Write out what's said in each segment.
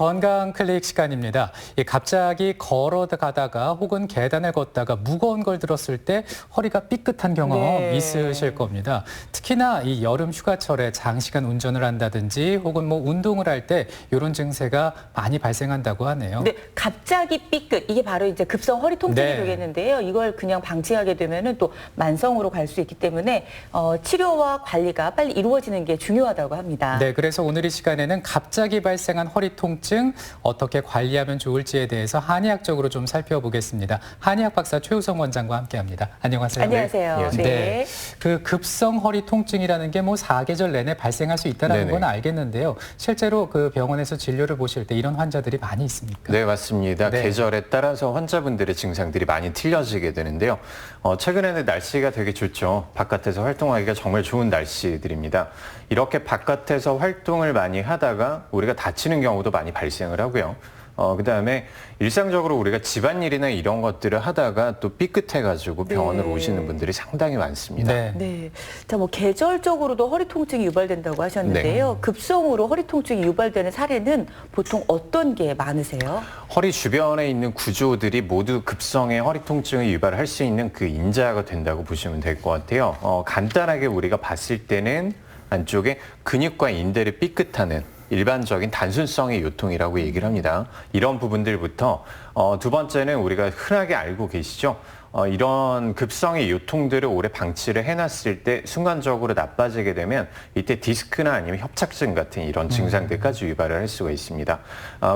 건강 클릭 시간입니다. 갑자기 걸어가다가 혹은 계단을 걷다가 무거운 걸 들었을 때 허리가 삐끗한 경험 있으실 겁니다. 특히나 이 여름 휴가철에 장시간 운전을 한다든지 혹은 운동을 할 때 이런 증세가 많이 발생한다고 하네요. 네, 갑자기 삐끗 이게 바로 이제 급성 허리 통증이 되겠는데요. 이걸 그냥 방치하게 되면은 또 만성으로 갈 수 있기 때문에 치료와 관리가 빨리 이루어지는 게 중요하다고 합니다. 네, 그래서 오늘 이 시간에는 갑자기 발생한 허리 통증 어떻게 관리하면 좋을지에 대해서 한의학적으로 좀 살펴보겠습니다. 한의학 박사 최우성 원장과 함께합니다. 안녕하세요. 안녕하세요. 네. 그 급성 허리 통증이라는 게 사계절 내내 발생할 수 있다는 건 알겠는데요. 실제로 그 병원에서 진료를 보실 때 이런 환자들이 많이 있습니까? 네, 맞습니다. 계절에 따라서 환자분들의 증상들이 많이 틀려지게 되는데요. 최근에는 날씨가 되게 좋죠. 바깥에서 활동하기가 정말 좋은 날씨들입니다. 이렇게 바깥에서 활동을 많이 하다가 우리가 다치는 경우도 많이 발생을 하고요. 그다음에 일상적으로 우리가 집안일이나 이런 것들을 하다가 또 삐끗해가지고 병원으로 오시는 분들이 상당히 많습니다. 네. 자, 계절적으로도 허리 통증이 유발된다고 하셨는데요. 급성으로 허리 통증이 유발되는 사례는 보통 어떤 게 많으세요? 허리 주변에 있는 구조들이 모두 급성의 허리 통증을 유발할 수 있는 그 인자가 된다고 보시면 될 것 같아요. 간단하게 우리가 봤을 때는 안쪽에 근육과 인대를 삐끗하는 일반적인 단순성의 요통이라고 얘기를 합니다. 이런 부분들부터 두 번째는 우리가 흔하게 알고 계시죠. 이런 급성의 요통들을 오래 방치를 해놨을 때 순간적으로 나빠지게 되면 이때 디스크나 아니면 협착증 같은 이런 증상들까지 유발을 할 수가 있습니다.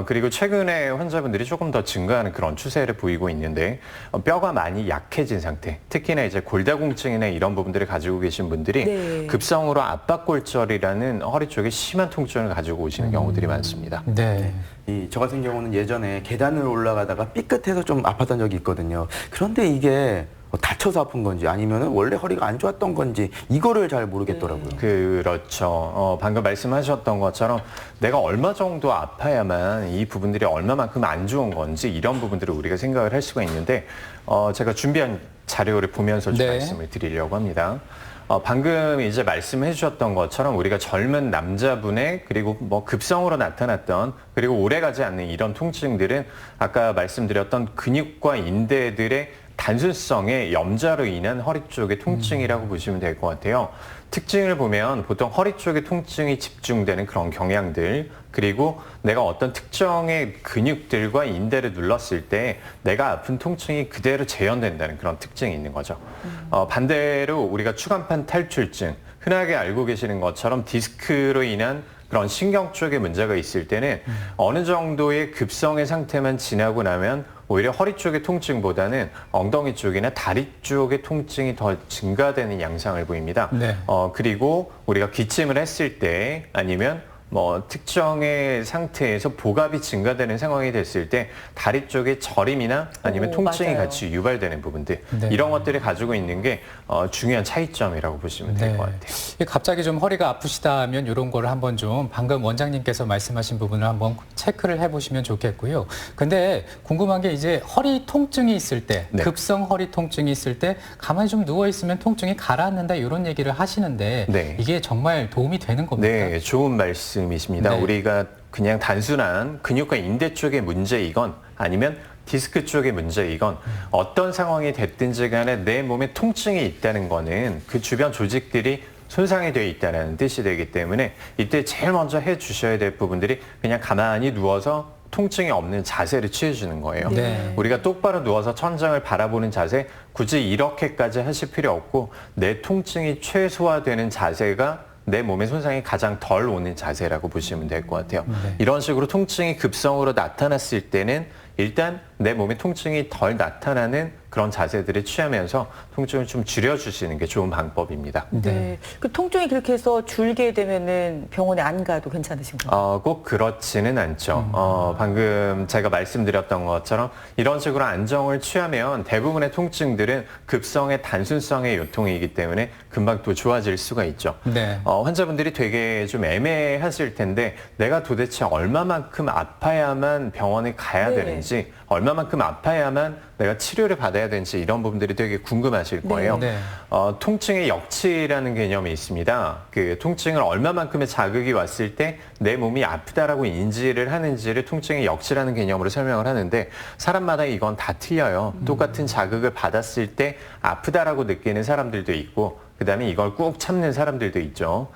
그리고 최근에 환자분들이 조금 더 증가하는 그런 추세를 보이고 있는데 뼈가 많이 약해진 상태, 특히나 이제 골다공증이나 이런 부분들을 가지고 계신 분들이 급성으로 압박골절이라는 허리 쪽에 심한 통증을 가지고 오시는 경우들이 많습니다. 저 같은 경우는 예전에 계단을 올라가다가 삐끗해서 좀 아팠던 적이 있거든요. 그런데 이게 다쳐서 아픈 건지 아니면 원래 허리가 안 좋았던 건지 이거를 잘 모르겠더라고요. 그렇죠. 방금 말씀하셨던 것처럼 내가 얼마 정도 아파야만 이 부분들이 얼마만큼 안 좋은 건지 이런 부분들을 우리가 생각을 할 수가 있는데 제가 준비한 자료를 보면서 좀 말씀을 드리려고 합니다. 방금 이제 말씀해 주셨던 것처럼 우리가 젊은 남자분의 그리고 급성으로 나타났던 그리고 오래가지 않는 이런 통증들은 아까 말씀드렸던 근육과 인대들의 단순성의 염좌로 인한 허리 쪽의 통증이라고 보시면 될 것 같아요. 특징을 보면 보통 허리 쪽에 통증이 집중되는 그런 경향들, 그리고 내가 어떤 특정의 근육들과 인대를 눌렀을 때 내가 아픈 통증이 그대로 재현된다는 그런 특징이 있는 거죠. 반대로 우리가 추간판 탈출증, 흔하게 알고 계시는 것처럼 디스크로 인한 그런 신경 쪽에 문제가 있을 때는 어느 정도의 급성의 상태만 지나고 나면 오히려 허리 쪽의 통증보다는 엉덩이 쪽이나 다리 쪽의 통증이 더 증가되는 양상을 보입니다. 그리고 우리가 기침을 했을 때 아니면 특정의 상태에서 복압이 증가되는 상황이 됐을 때 다리 쪽에 저림이나 아니면 통증이 같이 유발되는 부분들 이런 것들이 가지고 있는 게 중요한 차이점이라고 보시면 될 것 같아요. 갑자기 좀 허리가 아프시다 하면 이런 거를 한번 좀 방금 원장님께서 말씀하신 부분을 한번 체크를 해보시면 좋겠고요. 근데 궁금한 게 이제 허리 통증이 있을 때 급성 허리 통증이 있을 때 가만히 좀 누워있으면 통증이 가라앉는다 이런 얘기를 하시는데 이게 정말 도움이 되는 겁니까? 네, 좋은 말씀이십니다. 우리가 그냥 단순한 근육과 인대 쪽의 문제이건 아니면 디스크 쪽의 문제이건 어떤 상황이 됐든지 간에 내 몸에 통증이 있다는 거는 그 주변 조직들이 손상이 되어 있다는 뜻이 되기 때문에 이때 제일 먼저 해 주셔야 될 부분들이 그냥 가만히 누워서 통증이 없는 자세를 취해주는 거예요. 우리가 똑바로 누워서 천장을 바라보는 자세, 굳이 이렇게까지 하실 필요 없고 내 통증이 최소화되는 자세가 내 몸의 손상이 가장 덜 오는 자세라고 보시면 될 것 같아요. 이런 식으로 통증이 급성으로 나타났을 때는 일단 내 몸에 통증이 덜 나타나는 그런 자세들을 취하면서 통증을 좀 줄여주시는 게 좋은 방법입니다. 그 통증이 그렇게 해서 줄게 되면은 병원에 안 가도 괜찮으신가요? 꼭 그렇지는 않죠. 방금 제가 말씀드렸던 것처럼 이런 식으로 안정을 취하면 대부분의 통증들은 급성의 단순성의 요통이기 때문에 금방 또 좋아질 수가 있죠. 환자분들이 되게 좀 애매하실 텐데 내가 도대체 얼마만큼 아파야만 병원에 가야 되는지 얼마만큼 아파야만 내가 치료를 받을 받아야 되는지 이런 부분들이 되게 궁금하실 거예요. 네. 통증의 역치라는 개념이 있습니다. 그 통증을 얼마만큼의 자극이 왔을 때 내 몸이 아프다라고 인지를 하는지를 통증의 역치라는 개념으로 설명을 하는데 사람마다 이건 다 틀려요. 똑같은 자극을 받았을 때 아프다라고 느끼는 사람들도 있고 그다음에 이걸 꾹 참는 사람들도 있죠.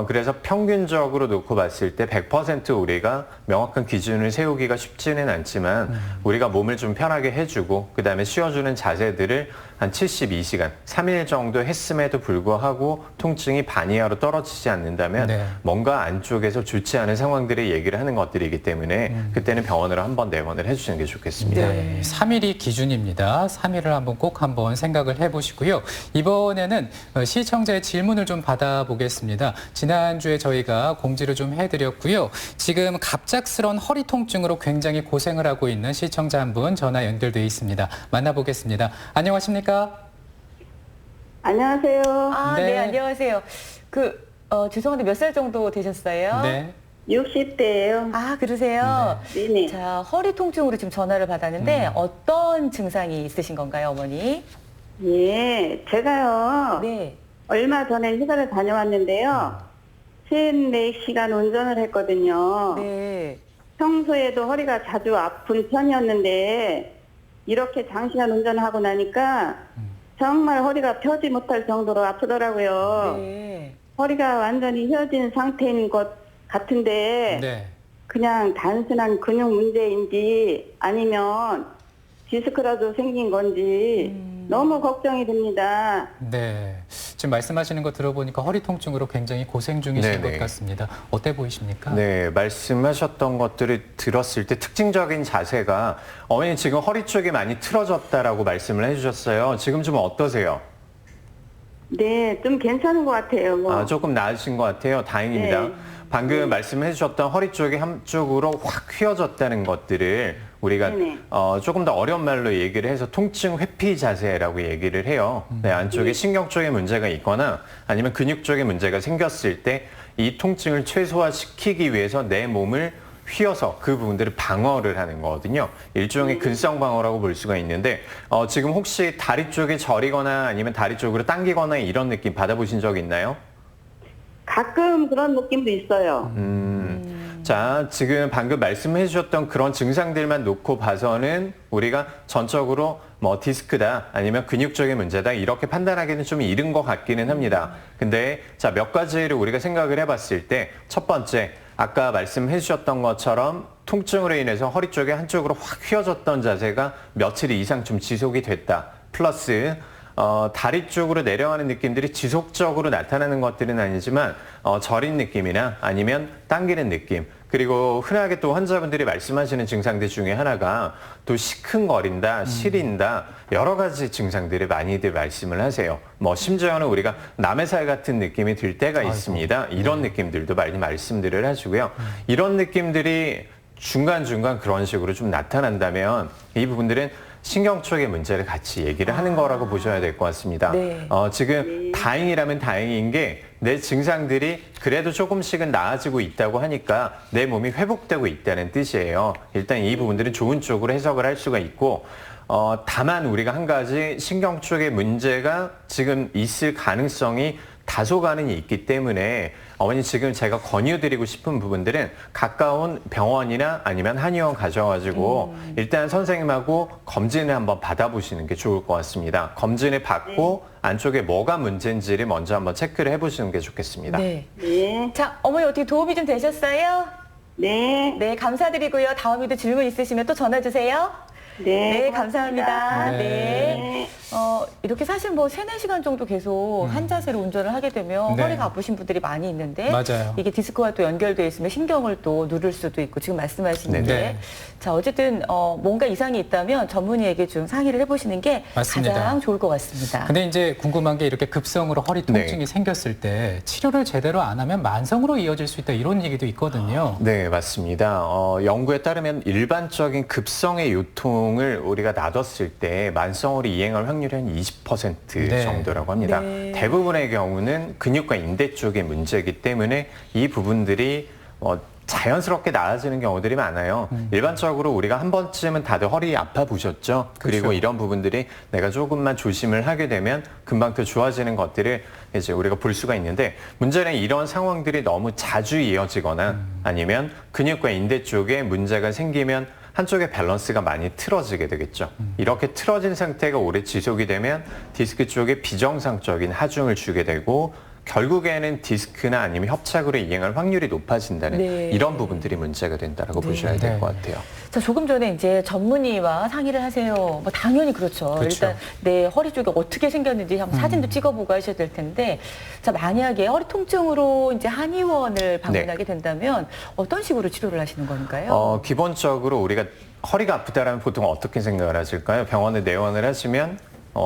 그래서 평균적으로 놓고 봤을 때 100% 우리가 명확한 기준을 세우기가 쉽지는 않지만 우리가 몸을 좀 편하게 해주고 그다음에 쉬어주는 자세들을 한 72시간, 3일 정도 했음에도 불구하고 통증이 반 이하로 떨어지지 않는다면 네. 뭔가 안쪽에서 좋지 않은 상황들을 얘기를 하는 것들이기 때문에 그때는 병원으로 한번 내원을 해주시는 게 좋겠습니다. 네, 3일이 기준입니다. 3일을 한번 생각을 해보시고요. 이번에는 시청자의 질문을 좀 받아보겠습니다. 지난주에 저희가 공지를 좀 해드렸고요. 지금 갑작스러운 허리 통증으로 굉장히 고생을 하고 있는 시청자 한 분 전화 연결돼 있습니다. 만나보겠습니다. 안녕하십니까? 안녕하세요. 네, 네. 안녕하세요. 죄송한데 몇 살 정도 되셨어요? 네. 60대예요. 아, 그러세요? 네네. 자, 허리 통증으로 지금 전화를 받았는데 어떤 증상이 있으신 건가요, 어머니? 예, 제가요. 네. 얼마 전에 휴가를 다녀왔는데요. 3-4시간 운전을 했거든요. 네. 평소에도 허리가 자주 아픈 편이었는데 이렇게 장시간 운전하고 나니까 정말 허리가 펴지 못할 정도로 아프더라고요. 네. 허리가 완전히 휘어진 상태인 것 같은데 네. 그냥 단순한 근육 문제인지 아니면 디스크라도 생긴 건지 너무 걱정이 됩니다. 네. 지금 말씀하시는 거 들어보니까 허리 통증으로 굉장히 고생 중이신 네네. 것 같습니다. 어때 보이십니까? 네, 말씀하셨던 것들을 들었을 때 특징적인 자세가 어머니 지금 허리 쪽이 많이 틀어졌다라고 말씀을 해주셨어요. 지금 좀 어떠세요? 네, 좀 괜찮은 것 같아요. 뭐. 조금 나으신 것 같아요. 다행입니다. 네. 방금 말씀해 주셨던 허리 쪽이 한쪽으로 확 휘어졌다는 것들을 우리가 네네. 조금 더 어려운 말로 얘기를 해서 통증 회피 자세라고 얘기를 해요. 네, 안쪽에 신경 쪽에 문제가 있거나 아니면 근육 쪽에 문제가 생겼을 때 이 통증을 최소화시키기 위해서 내 몸을 휘어서 그 부분들을 방어를 하는 거거든요. 일종의 근성 방어라고 볼 수가 있는데 지금 혹시 다리 쪽에 저리거나 아니면 다리 쪽으로 당기거나 이런 느낌 받아보신 적 있나요? 가끔 그런 느낌도 있어요. 자, 지금 방금 말씀해 주셨던 그런 증상들만 놓고 봐서는 우리가 전적으로 뭐 디스크다 아니면 근육적인 문제다 이렇게 판단하기는 좀 이른 것 같기는 합니다. 근데 자, 몇 가지를 우리가 생각을 해봤을 때 첫 번째, 아까 말씀해 주셨던 것처럼 통증으로 인해서 허리 쪽에 한쪽으로 확 휘어졌던 자세가 며칠 이상 좀 지속이 됐다. 플러스 다리 쪽으로 내려가는 느낌들이 지속적으로 나타나는 것들은 아니지만 저린 느낌이나 아니면 당기는 느낌 그리고 흔하게 또 환자분들이 말씀하시는 증상들 중에 하나가 또 시큰거린다, 시린다 여러 가지 증상들을 많이들 말씀을 하세요. 뭐 심지어는 우리가 남의 살 같은 느낌이 들 때가 있습니다. 이런 느낌들도 많이 말씀들을 하시고요. 이런 느낌들이 중간중간 그런 식으로 좀 나타난다면 이 부분들은 신경 쪽의 문제를 같이 얘기를 하는 거라고 보셔야 될 것 같습니다. 네. 지금 다행이라면 다행인 게 내 증상들이 그래도 조금씩은 나아지고 있다고 하니까 내 몸이 회복되고 있다는 뜻이에요. 일단 이 부분들은 좋은 쪽으로 해석을 할 수가 있고 다만 우리가 한 가지 신경 쪽의 문제가 지금 있을 가능성이 다소간은 있기 때문에 어머니 지금 제가 권유드리고 싶은 부분들은 가까운 병원이나 아니면 한의원 가셔가지고 일단 선생님하고 검진을 한번 받아보시는 게 좋을 것 같습니다. 검진을 받고 안쪽에 뭐가 문제인지를 먼저 한번 체크를 해보시는 게 좋겠습니다. 네. 네. 자, 어머니 어떻게 도움이 좀 되셨어요? 네. 네, 감사드리고요. 다음에도 질문 있으시면 또 전화 주세요. 네. 네, 감사합니다. 네. 네. 이렇게 사실 뭐 3-4시간 정도 계속 한 자세로 운전을 하게 되면 네. 허리가 아프신 분들이 많이 있는데 맞아요. 이게 디스크와 또 연결되어 있으면 신경을 또 누를 수도 있고 지금 말씀하신 네. 게 네. 자, 어쨌든 뭔가 이상이 있다면 전문의에게 좀 상의를 해보시는 게 맞습니다. 가장 좋을 것 같습니다. 근데 이제 궁금한 게 이렇게 급성으로 허리 통증이 생겼을 때 치료를 제대로 안 하면 만성으로 이어질 수 있다 이런 얘기도 있거든요. 네, 맞습니다. 연구에 따르면 일반적인 급성의 요통을 우리가 놔뒀을 때 만성으로 이행할 확률이 한 20% 네. 정도라고 합니다. 네. 대부분의 경우는 근육과 인대 쪽의 문제이기 때문에 이 부분들이 자연스럽게 나아지는 경우들이 많아요. 일반적으로 우리가 한 번쯤은 다들 허리 아파 보셨죠? 그리고 그렇죠. 이런 부분들이 내가 조금만 조심을 하게 되면 금방 더 좋아지는 것들을 이제 우리가 볼 수가 있는데, 문제는 이런 상황들이 너무 자주 이어지거나 아니면 근육과 인대 쪽에 문제가 생기면 한쪽의 밸런스가 많이 틀어지게 되겠죠. 이렇게 틀어진 상태가 오래 지속이 되면 디스크 쪽에 비정상적인 하중을 주게 되고, 결국에는 디스크나 아니면 협착으로 이행할 확률이 높아진다는 네. 이런 부분들이 문제가 된다고 보셔야 될 것 같아요. 자, 조금 전에 이제 전문의와 상의를 하세요. 뭐 당연히 그렇죠. 그렇죠. 일단 내 허리 쪽에 어떻게 생겼는지 한번 사진도 찍어보고 하셔야 될 텐데, 자, 만약에 허리 통증으로 이제 한의원을 방문하게 된다면 어떤 식으로 치료를 하시는 건가요? 기본적으로 우리가 허리가 아프다라면 보통 어떻게 생각을 하실까요? 병원에 내원을 하시면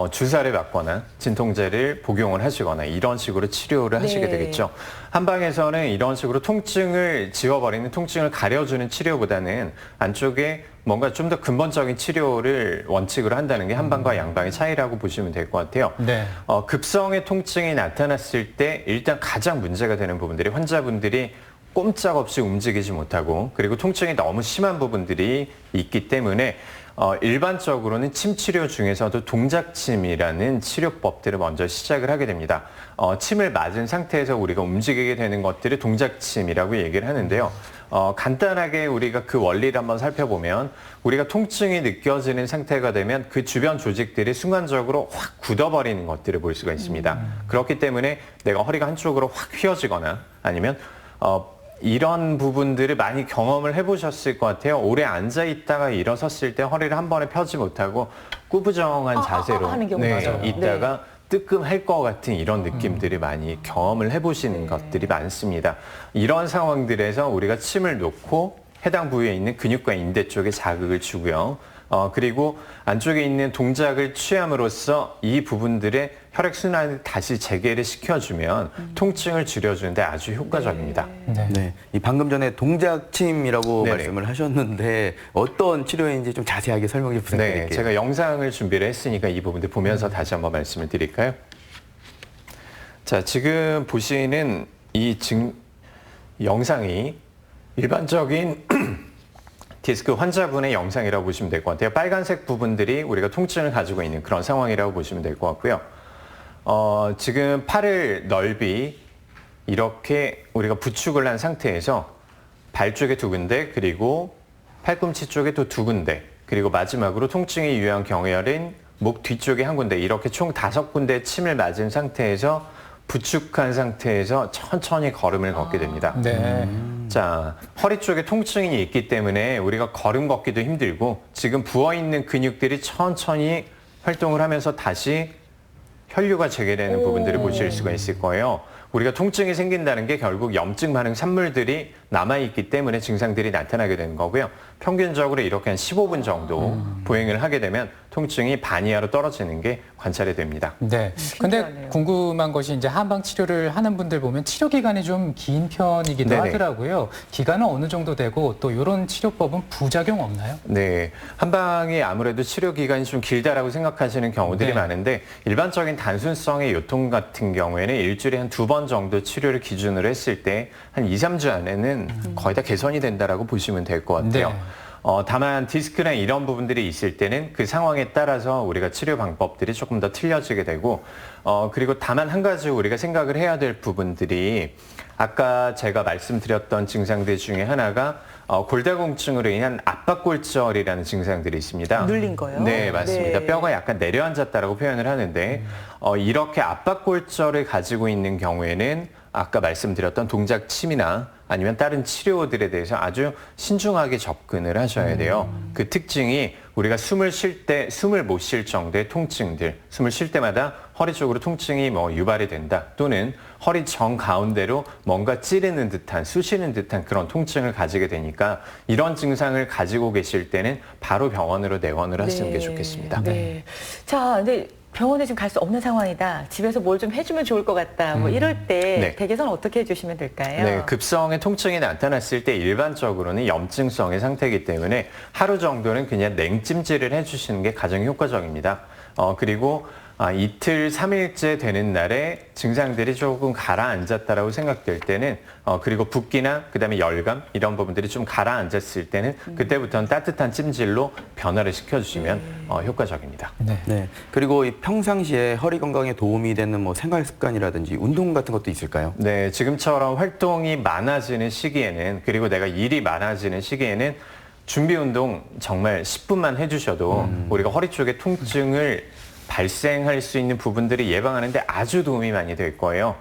주사를 맞거나 진통제를 복용을 하시거나 이런 식으로 치료를 하시게 네. 되겠죠. 한방에서는 이런 식으로 통증을 지워버리는, 통증을 가려주는 치료보다는 안쪽에 뭔가 좀 더 근본적인 치료를 원칙으로 한다는 게 한방과 양방의 차이라고 보시면 될 것 같아요. 네. 급성의 통증이 나타났을 때 일단 가장 문제가 되는 부분들이, 환자분들이 꼼짝없이 움직이지 못하고, 그리고 통증이 너무 심한 부분들이 있기 때문에 일반적으로는 침 치료 중에서도 동작침이라는 치료법들을 먼저 시작을 하게 됩니다. 침을 맞은 상태에서 우리가 움직이게 되는 것들을 동작침이라고 얘기를 하는데요. 간단하게 우리가 그 원리를 한번 살펴보면, 우리가 통증이 느껴지는 상태가 되면 그 주변 조직들이 순간적으로 확 굳어버리는 것들을 볼 수가 있습니다. 그렇기 때문에 내가 허리가 한쪽으로 확 휘어지거나 아니면 이런 부분들을 많이 경험을 해보셨을 것 같아요. 오래 앉아 있다가 일어섰을 때 허리를 한 번에 펴지 못하고 꾸부정한 자세로 하는 경우 맞아요. 있다가 뜨끔할 것 같은 이런 느낌들을 많이 경험을 해보시는 것들이 많습니다. 이런 상황들에서 우리가 침을 놓고 해당 부위에 있는 근육과 인대 쪽에 자극을 주고요. 그리고 안쪽에 있는 동작을 취함으로써 이 부분들의 혈액순환을 다시 재개를 시켜주면 통증을 줄여주는데 아주 효과적입니다. 네. 네. 이 방금 전에 동작침이라고 네네. 말씀을 하셨는데 어떤 치료인지 좀 자세하게 설명 좀 부탁드릴게요. 네, 제가 영상을 준비를 했으니까 이 부분들 보면서 다시 한번 말씀을 드릴까요? 자, 지금 보시는 이 영상이 일반적인 디스크 환자분의 영상이라고 보시면 될 것 같아요. 빨간색 부분들이 우리가 통증을 가지고 있는 그런 상황이라고 보시면 될 것 같고요. 지금 팔을 넓이 이렇게 우리가 부축을 한 상태에서 발 쪽에 2군데, 그리고 팔꿈치 쪽에 또 2군데, 그리고 마지막으로 통증이 유효한 경혈인 목 뒤쪽에 1군데, 이렇게 총 5군데 침을 맞은 상태에서 부축한 상태에서 천천히 걸음을 걷게 됩니다. 네. 자, 허리 쪽에 통증이 있기 때문에 우리가 걸음 걷기도 힘들고, 지금 부어있는 근육들이 천천히 활동을 하면서 다시 혈류가 재개되는 부분들을 보실 수가 있을 거예요. 우리가 통증이 생긴다는 게 결국 염증 반응 산물들이 남아있기 때문에 증상들이 나타나게 되는 거고요. 평균적으로 이렇게 한 15분 정도 보행을 하게 되면 통증이 반 이하로 떨어지는 게 관찰이 됩니다. 네. 근데 신기하네요. 궁금한 것이 이제 한방 치료를 하는 분들 보면 치료 기간이 좀 긴 편이기도 네네. 하더라고요. 기간은 어느 정도 되고 또 이런 치료법은 부작용 없나요? 네, 한방이 아무래도 치료 기간이 좀 길다라고 생각하시는 경우들이 네. 많은데, 일반적인 단순성의 요통 같은 경우에는 일주일에 한 2번 정도 치료를 기준으로 했을 때 한 2, 3주 안에는 거의 다 개선이 된다라고 보시면 될 것 같아요. 네. 다만 디스크나 이런 부분들이 있을 때는 그 상황에 따라서 우리가 치료 방법들이 조금 더 틀려지게 되고, 그리고 다만 한 가지 우리가 생각을 해야 될 부분들이, 아까 제가 말씀드렸던 증상들 중에 하나가 골다공증으로 인한 압박골절이라는 증상들이 있습니다. 눌린 거요? 네, 맞습니다. 네. 뼈가 약간 내려앉았다라고 표현을 하는데, 이렇게 압박골절을 가지고 있는 경우에는 아까 말씀드렸던 동작침이나 아니면 다른 치료들에 대해서 아주 신중하게 접근을 하셔야 돼요. 그 특징이 우리가 숨을 쉴 때 숨을 못 쉴 정도의 통증들, 숨을 쉴 때마다 허리 쪽으로 통증이 유발이 된다, 또는 허리 정 가운데로 뭔가 찌르는 듯한, 쑤시는 듯한 그런 통증을 가지게 되니까, 이런 증상을 가지고 계실 때는 바로 병원으로 내원을 하시는 게 좋겠습니다. 네. 자, 근데 병원에 지금 갈 수 없는 상황이다. 집에서 뭘 좀 해주면 좋을 것 같다. 뭐 이럴 때 네. 댁에서는 어떻게 해주시면 될까요? 네, 급성의 통증이 나타났을 때 일반적으로는 염증성의 상태이기 때문에 하루 정도는 그냥 냉찜질을 해주시는 게 가장 효과적입니다. 그리고 이틀, 3일째 되는 날에 증상들이 조금 가라앉았다라고 생각될 때는 그리고 붓기나 그다음에 열감 이런 부분들이 좀 가라앉았을 때는 그때부터는 따뜻한 찜질로 변화를 시켜주시면 효과적입니다. 네. 네. 그리고 이 평상시에 허리 건강에 도움이 되는 뭐 생활 습관이라든지 운동 같은 것도 있을까요? 네, 지금처럼 활동이 많아지는 시기에는 그리고 내가 일이 많아지는 시기에는 준비 운동 정말 10분만 해주셔도 우리가 허리 쪽에 통증을 발생할 수 있는 부분들이 예방하는데 아주 도움이 많이 될 거예요.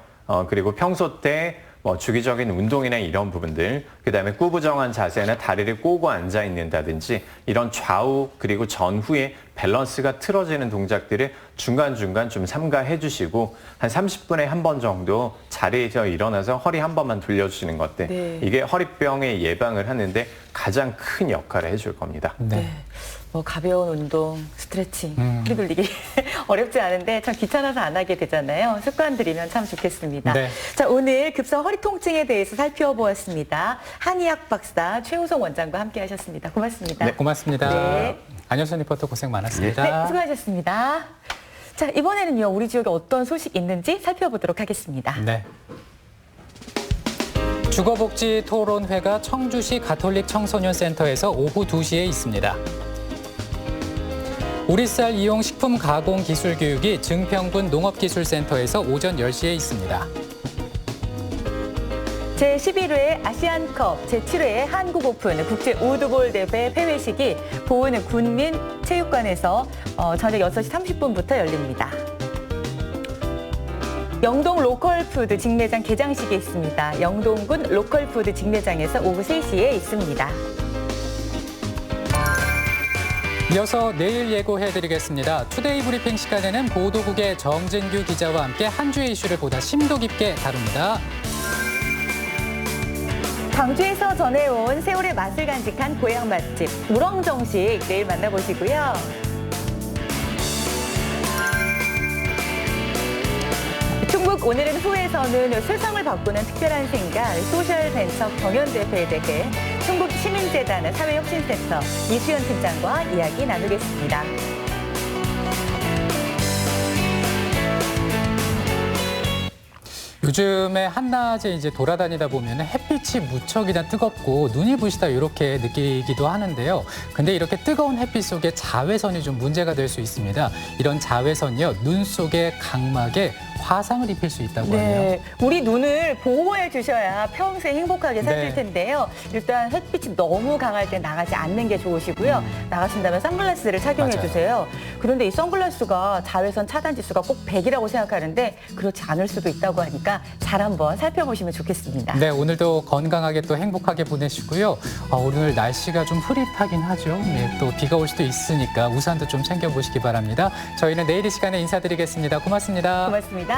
그리고 평소 때 뭐 주기적인 운동이나 이런 부분들, 그다음에 꾸부정한 자세나 다리를 꼬고 앉아 있는다든지 이런 좌우 그리고 전후에 밸런스가 틀어지는 동작들을 중간중간 좀 삼가해 주시고 한 30분에 한 번 정도 자리에서 일어나서 허리 한 번만 돌려주시는 것들, 네. 이게 허리병의 예방을 하는데 가장 큰 역할을 해줄 겁니다. 네. 뭐 가벼운 운동, 스트레칭, 허리 돌리기 어렵지 않은데 참 귀찮아서 안 하게 되잖아요. 습관 들이면 참 좋겠습니다. 네. 자, 오늘 급성 허리 통증에 대해서 살펴보았습니다. 한의학 박사 최우성 원장과 함께 하셨습니다. 고맙습니다. 네, 고맙습니다. 네. 안효선 리포터 고생 많았습니다. 네, 수고하셨습니다. 자, 이번에는요, 우리 지역에 어떤 소식 있는지 살펴보도록 하겠습니다. 네. 주거복지 토론회가 청주시 가톨릭 청소년 센터에서 오후 2시에 있습니다. 우리쌀 이용 식품 가공 기술 교육이 증평군 농업기술센터에서 오전 10시에 있습니다. 제11회 아시안컵, 제7회 한국오픈 국제 우드볼 대회 폐회식이 보은 군민체육관에서 저녁 6시 30분부터 열립니다. 영동 로컬푸드 직매장 개장식이 있습니다. 영동군 로컬푸드 직매장에서 오후 3시에 있습니다. 이어서 내일 예고해드리겠습니다. 투데이 브리핑 시간에는 보도국의 정진규 기자와 함께 한 주의 이슈를 보다 심도 깊게 다룹니다. 광주에서 전해온 세월의 맛을 간직한 고향 맛집 우렁정식 내일 만나보시고요. 충북 오늘은 후에서는 세상을 바꾸는 특별한 생각 소셜벤처 경연대회에 대해 충북 시민재단 사회혁신센터 이수연 팀장과 이야기 나누겠습니다. 요즘에 한낮에 이제 돌아다니다 보면 햇빛이 무척이나 뜨겁고 눈이 부시다 이렇게 느끼기도 하는데요. 근데 이렇게 뜨거운 햇빛 속에 자외선이 좀 문제가 될 수 있습니다. 이런 자외선이요, 눈 속의 각막에 화상을 입힐 수 있다고 하네요. 네, 우리 눈을 보호해 주셔야 평생 행복하게 사실 네. 텐데요. 일단 햇빛이 너무 강할 때 나가지 않는 게 좋으시고요. 나가신다면 선글라스를 착용해 맞아요. 주세요. 그런데 이 선글라스가 자외선 차단 지수가 꼭 100이라고 생각하는데 그렇지 않을 수도 있다고 하니까 잘 한번 살펴보시면 좋겠습니다. 네, 오늘도 건강하게 또 행복하게 보내시고요. 오늘 날씨가 좀 흐릿하긴 하죠. 네, 또 비가 올 수도 있으니까 우산도 좀 챙겨보시기 바랍니다. 저희는 내일 이 시간에 인사드리겠습니다. 고맙습니다. 고맙습니다.